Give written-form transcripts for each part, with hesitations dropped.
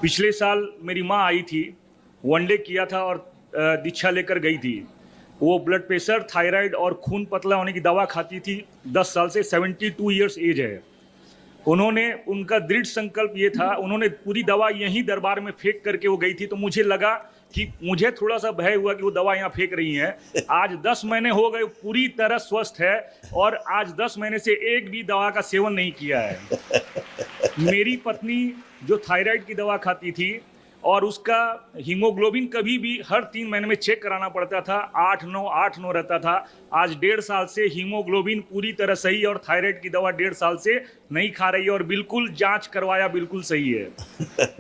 पिछले साल मेरी माँ आई थी, वनडे किया था और दीक्षा लेकर गई थी। वो ब्लड प्रेशर, थायराइड और खून पतला होने की दवा खाती थी 10 साल से। 72 ईयर्स एज है। उनका दृढ़ संकल्प ये था, उन्होंने पूरी दवा यहीं दरबार में फेंक करके वो गई थी। तो मुझे लगा कि मुझे थोड़ा सा भय हुआ कि वो दवा यहाँ फेंक रही हैं। आज 10 महीने हो गए, पूरी तरह स्वस्थ है और आज 10 महीने से एक भी दवा का सेवन नहीं किया है। मेरी पत्नी जो थायराइड की दवा खाती थी और उसका हीमोग्लोबिन कभी भी हर 3 महीने में चेक कराना पड़ता था, 8-9 रहता था। आज 1.5 साल से हीमोग्लोबिन पूरी तरह सही और थायराइड की दवा 1.5 साल से नहीं खा रही है और बिल्कुल जांच करवाया, बिल्कुल सही है।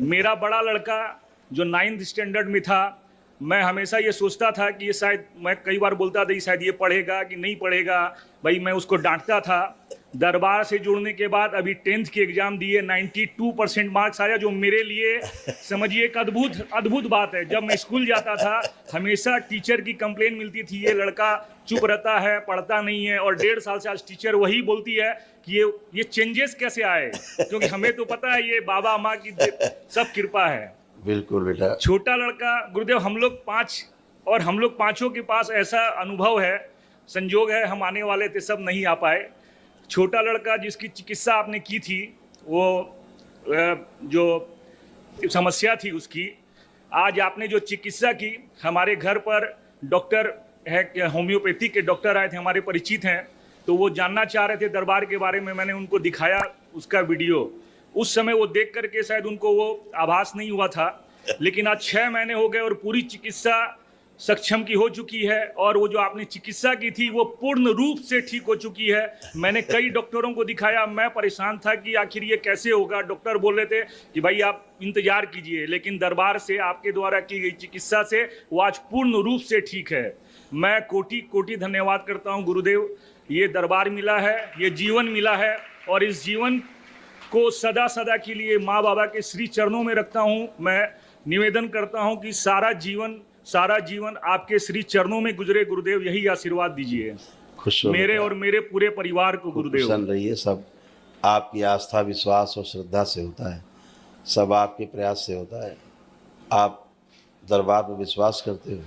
मेरा बड़ा लड़का जो 9th स्टैंडर्ड में था, मैं हमेशा ये सोचता था कि ये शायद, मैं कई बार बोलता था शायद ये पढ़ेगा कि नहीं पढ़ेगा, भाई मैं उसको डांटता था। दरबार से जुड़ने के बाद अभी 10th की एग्जाम दिए, 92% मार्क्स आया, जो मेरे लिए समझिए एक अद्भुत बात है। जब मैं स्कूल जाता था हमेशा टीचर की कंप्लेन मिलती थी, ये लड़का चुप रहता है, पढ़ता नहीं है, और 1.5 साल से आज टीचर वही बोलती है कि ये चेंजेस कैसे आए, क्योंकि हमें तो पता है ये बाबा माँ की सब कृपा है। बिल्कुल बेटा। छोटा लड़का गुरुदेव, हम लोग पांचों के पास ऐसा अनुभव है, संजोग है हम आने वाले थे, सब नहीं आ पाए। छोटा लड़का जिसकी चिकित्सा आपने की थी, वो जो समस्या थी उसकी, आज आपने जो चिकित्सा की, हमारे घर पर डॉक्टर है, होम्योपैथिक के डॉक्टर आए थे, हमारे परिचित हैं, तो वो जानना चाह रहे थे दरबार के बारे में। मैंने उनको दिखाया उसका वीडियो। उस समय वो देख करके शायद उनको वो आभास नहीं हुआ था, लेकिन आज 6 महीने हो गए और पूरी चिकित्सा सक्षम की हो चुकी है और वो जो आपने चिकित्सा की थी वो पूर्ण रूप से ठीक हो चुकी है। मैंने कई डॉक्टरों को दिखाया, मैं परेशान था कि आखिर ये कैसे होगा। डॉक्टर बोल रहे थे कि भाई आप इंतजार कीजिए, लेकिन दरबार से आपके द्वारा की गई चिकित्सा से वो आज पूर्ण रूप से ठीक है। मैं कोटि कोटि धन्यवाद करता हूँ गुरुदेव। ये दरबार मिला है, ये जीवन मिला है, और इस जीवन को सदा सदा के लिए माँ बाबा के श्री चरणों में रखता हूँ। मैं निवेदन करता हूँ कि सारा जीवन आपके श्री चरणों में गुजरे गुरुदेव, यही आशीर्वाद दीजिए खुश मेरे और मेरे पूरे परिवार को गुरुदेव। प्रसन्न रहिए। सब आपकी आस्था, विश्वास और श्रद्धा से होता है, सब आपके प्रयास से होता है। आप दरबार पर विश्वास करते हो,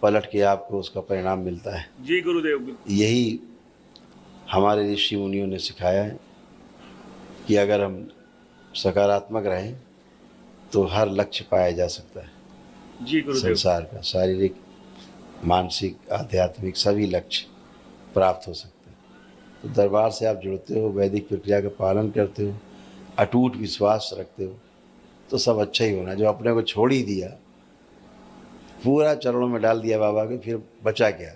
पलट के आपको उसका परिणाम मिलता है। जी गुरुदेव। यही हमारे ऋषि मुनियों ने सिखाया है कि अगर हम सकारात्मक रहें तो हर लक्ष्य पाया जा सकता है। जी गुरुदेव। संसार का शारीरिक, मानसिक, आध्यात्मिक सभी लक्ष्य प्राप्त हो सकते हैं। तो दरबार से आप जुड़ते हो, वैदिक प्रक्रिया का पालन करते हो, अटूट विश्वास रखते हो, तो सब अच्छा ही होना। जो अपने को छोड़ ही दिया, पूरा चरणों में डाल दिया बाबा के, फिर बचा क्या?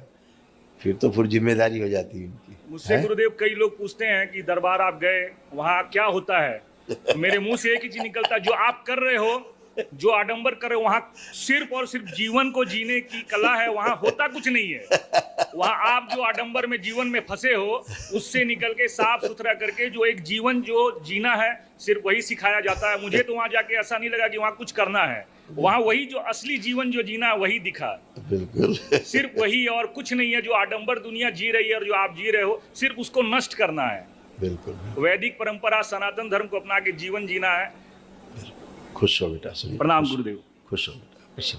फिर तो फिर जिम्मेदारी हो जाती है उनकी। मुझसे गुरुदेव कई लोग पूछते हैं कि दरबार आप गए, वहाँ क्या होता है? मेरे मुंह से एक ही चीज निकलता है, जो आप कर रहे हो, जो आडंबर कर रहे हो, वहाँ सिर्फ और सिर्फ जीवन को जीने की कला है, वहाँ होता कुछ नहीं है। वहाँ आप जो आडंबर में जीवन में फंसे हो, उससे निकल के साफ सुथरा करके जो एक जीवन जो जीना है, सिर्फ वही सिखाया जाता है। मुझे तो वहाँ जाके ऐसा नहीं लगा कि वहाँ कुछ करना है, वहाँ वही जो असली जीवन जो जीना वही दिखा। बिल्कुल सिर्फ वही और कुछ नहीं है। जो आडंबर दुनिया जी रही है और जो आप जी रहे हो, सिर्फ उसको नष्ट करना है। बिल्कुल वैदिक परंपरा, सनातन धर्म को अपना के जीवन जीना है। खुश हो बेटा। प्रणाम गुरुदेव। खुश हो बेटा।